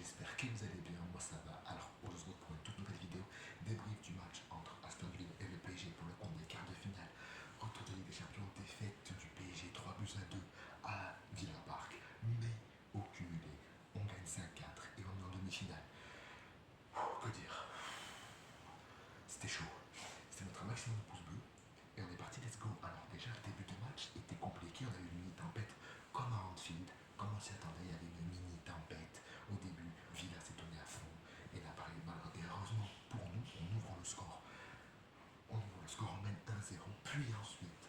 j'espère que vous allez bien, moi ça va. Alors on se retrouve pour une toute nouvelle vidéo, débrief du match entre Aston Villa et le PSG pour le compte des quarts de finale. Retour de Ligue des Champions, défaite du PSG 3 buts à 2 à Villa Park, mais au cumulé, on gagne 5-4 et on est en demi-finale. Que dire? C'était chaud, c'était notre maximum de pouces bleus et on est parti, let's go. Alors déjà le début de match était compliqué, on a eu une mini tempête comme à Anfield, comme on s'y attendait, il y avait une mini tempête. Au début, Villa s'est donné à fond et n'a pas eu mal. Et heureusement pour nous, on ouvre le score. On mène 1-0, puis ensuite,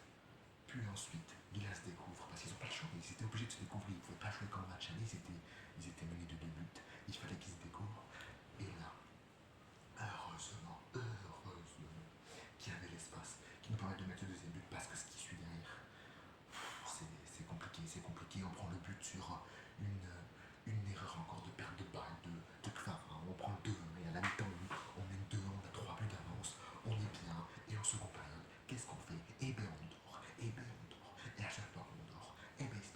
Villa se découvre, parce qu'ils n'ont pas le choix, ils étaient obligés de se découvrir, ils ne pouvaient pas jouer comme match aller, ils étaient menés de 2 buts, il fallait qu'ils se découvrent. Et là, heureusement, qu'il y avait l'espace, qui nous permet de mettre le deuxième but, parce que ce qui suit derrière, c'est compliqué, on prend le but sur une erreur encore de perte de balle de Kvara, on prend le 2-1, et à la mi-temps, on mène 2-1, on a 3 buts d'avance, on est bien, et en seconde période, qu'est-ce qu'on fait? Eh bien on dort, et à chaque fois qu'on dort, eh bien il s'est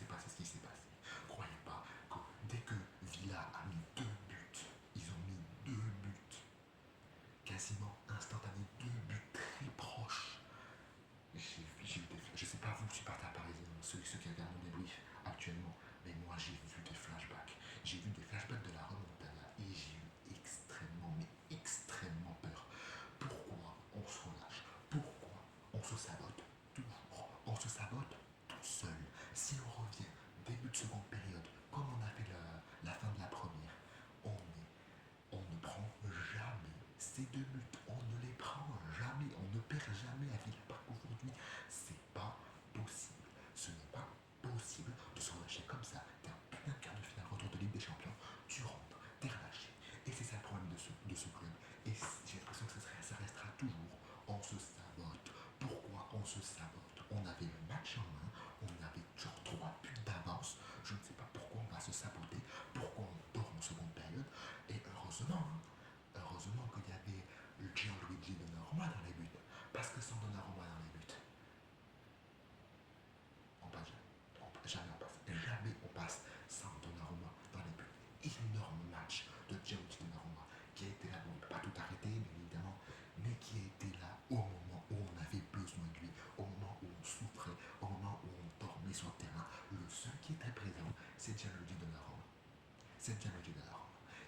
passé ce qui s'est passé. Croyez pas que dès que Villa a mis 2 buts, ils ont mis 2 buts, quasiment instantanés, 2 buts très proches. Je sais pas vous, supporters parisiens, ceux qui regardent mon débrief actuellement, mais moi j'ai vu des flashbacks. J'ai vu des flashbacks de la remontada et j'ai eu extrêmement peur. Pourquoi on se relâche? Pourquoi on se sabote toujours? On se sabote tout seul. Si on revient début de seconde période, comme on a fait la fin de la première, on ne prend jamais ces 2 buts, on ne les prend jamais, on ne perd jamais à Villa Park aujourd'hui. C'est pas possible. Ce n'est pas possible de se relâcher comme ça. T'es en plein quart de finale retour de Ligue des Champions, tu rentres, t'es relâché. Et c'est ça le problème de ce club. Et j'ai l'impression que ça restera toujours. On se sabote. Pourquoi on se sabote? On avait le match en main, on avait genre 3 buts d'avance. Je ne sais pas pourquoi on va se saboter, pourquoi on dort en seconde période. Et heureusement qu'il y avait le Gianluigi Donnarumma dans les buts. Parce que sans Donnarumma dans les buts, on passe jamais on passe sans Donnarumma dans les buts. Énorme match de Gianluigi Donnarumma qui a été là, on ne peut pas tout arrêter, bien évidemment, mais qui a été là au moment où on avait besoin de lui, au moment où on souffrait, au moment où on dormait sur le terrain. Le seul qui était présent, c'est Gianluigi Donnarumma.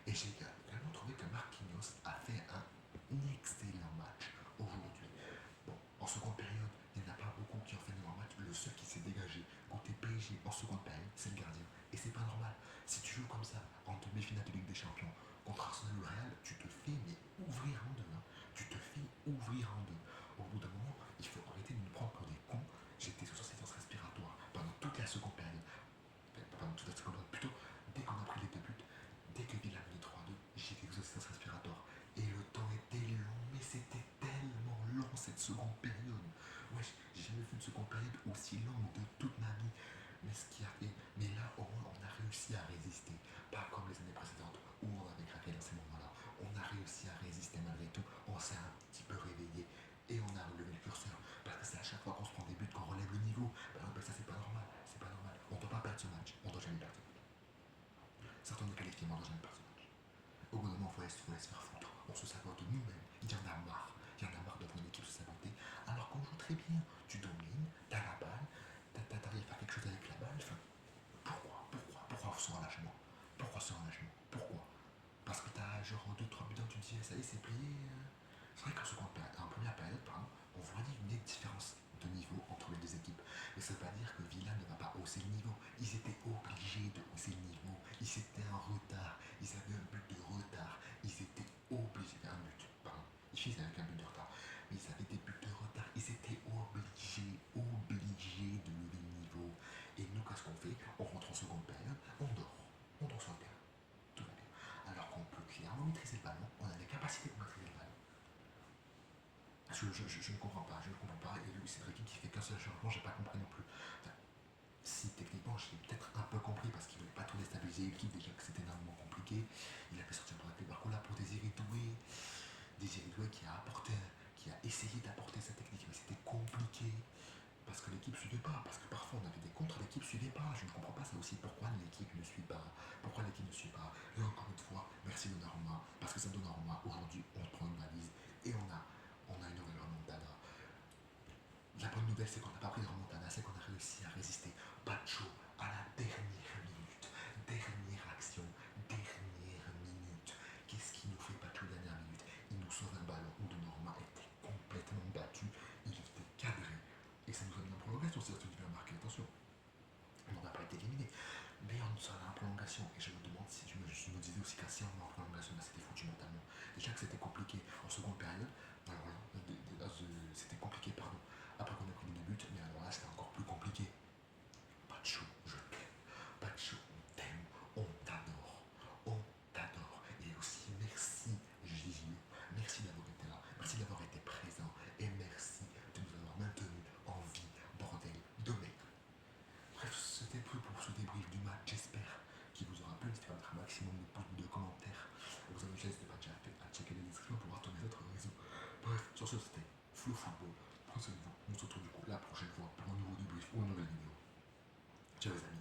Et j'ai également trouvé que Marquinhos a fait un excellent match aujourd'hui. Bon, en seconde période, il n'y en a pas beaucoup qui ont fait un match. Le seul qui s'est dégagé côté PSG en seconde période, c'est le gardien. Et c'est pas normal. Si tu joues comme ça en demi-finale de Ligue des Champions contre Arsenal ou le Real, tu te fais ouvrir en deux. Hein. Tu te fais ouvrir en deux. Au bout d'un moment, il faut arrêter de nous prendre pour des cons. J'étais sous assistance respiratoire pendant toute la seconde période. Plutôt, dès qu'on a pris les 2 buts, dès que Villa a mis 3-2, j'étais sous assistance respiratoire. Et le temps était long, mais c'était tellement long cette seconde période. Ouais, j'ai jamais vu une seconde période aussi longue de toute ma vie. Mais là, au moins, on a réussi à résister. Pas comme les années précédentes où on avait craqué dans ces moments-là. On a réussi à résister malgré tout. On s'est un petit peu réveillé et on a relevé le curseur. Parce que c'est à chaque fois qu'on se prend des buts qu'on relève le niveau. Ben ça, c'est pas normal. On ne doit pas perdre ce match. On ne doit jamais perdre ce match. Certes, on est qualifié, mais on ne doit jamais perdre ce match. Au bout d'un moment, il faut se faire foutre. On se sabote nous-mêmes. Il y en a marre. Il y en a marre de voir une équipe se saboter. Alors qu'on joue très bien. Tu domines, t'as la balle, t'arrives à faire quelque chose avec la balle. Enfin, pourquoi ce relâchement? Pourquoi? Parce que t'as genre 2-3 buts, tu te dis, ça y est, c'est plié. C'est vrai qu'en première période, on voyait une différence de niveau entre les deux équipes. Mais ça ne veut pas dire que Villa ne va pas hausser le niveau. Ils étaient obligés de hausser le niveau. Ils étaient en retard. Ils avaient un but de retard. Ils étaient obligés. Un but, pardon. Ils finissent avec un but de retard. Mais ils avaient des buts de retard. Ils étaient obligés de lever le niveau. Et nous, qu'est-ce qu'on fait? On rentre en seconde période, on dort. On dort sur le terrain. Tout va bien. Alors qu'on peut clairement maîtriser le ballon. On a les capacités de maîtriser le ballon. Je ne comprends pas. Et lui, c'est Cédric qui fait qu'un seul changement, j'ai pas compris non plus. Enfin, si techniquement, je l'ai peut-être un peu compris parce qu'il ne voulait pas tout déstabiliser l'équipe, déjà que c'était énormément compliqué. Il a fait sortir Bradley Barcola pour Désiré Doué. Désiré Doué qui a essayé d'apporter sa technique, mais c'était compliqué. Parce que l'équipe ne suivait pas, parce que parfois on avait des contres, l'équipe ne suivait pas. Je ne comprends pas ça aussi, pourquoi l'équipe ne suit pas, pourquoi l'équipe ne suit pas. Et encore une fois, merci Donnarumma, parce que c'est Donnarumma. Aujourd'hui, on prend une valise et on a une nouvelle remontada. La bonne nouvelle, c'est qu'on n'a pas pris de remontada, c'est qu'on a réussi à résister. Pacho, à la dernière minute, dernière action, dernière minute. Qu'est-ce qui nous fait Pacho dernière minute? Il nous sauve un ballon où Donnarumma était complètement battu, il était cadré. Et ça nous a mis en prolongation, c'est-à-dire que tu devais marquer, attention. On n'a pas été éliminé. Mais on nous allait en prolongation. Et je me demande si je me disais aussi qu'à si on est en prolongation, là, c'était foutu mentalement. Déjà que c'était compliqué en seconde période. Alors là, c'était compliqué, pardon. Après qu'on a pris les buts, mais alors là, c'était encore plus compliqué. Pacho, je t'aime. Pacho, on t'aime. On t'adore. On t'adore. Et aussi, merci Gigi. Merci d'avoir été là. Merci d'avoir été présent. Et merci de nous avoir maintenus en vie. Bordel de mec. Bref, c'était tout pour ce débrief du match. J'espère qu'il vous aura plu. N'hésitez pas à mettre un maximum de pouces, de commentaires. Vous avez déjà, n'hésitez pas déjà à checker les descriptions pour voir tous les autres réseaux. Bref, sur ce, c'était Flow Football. Prenez soin de vous. On se retrouve du coup la prochaine fois pour un nouveau débrief ou une nouvelle vidéo. Ciao les amis.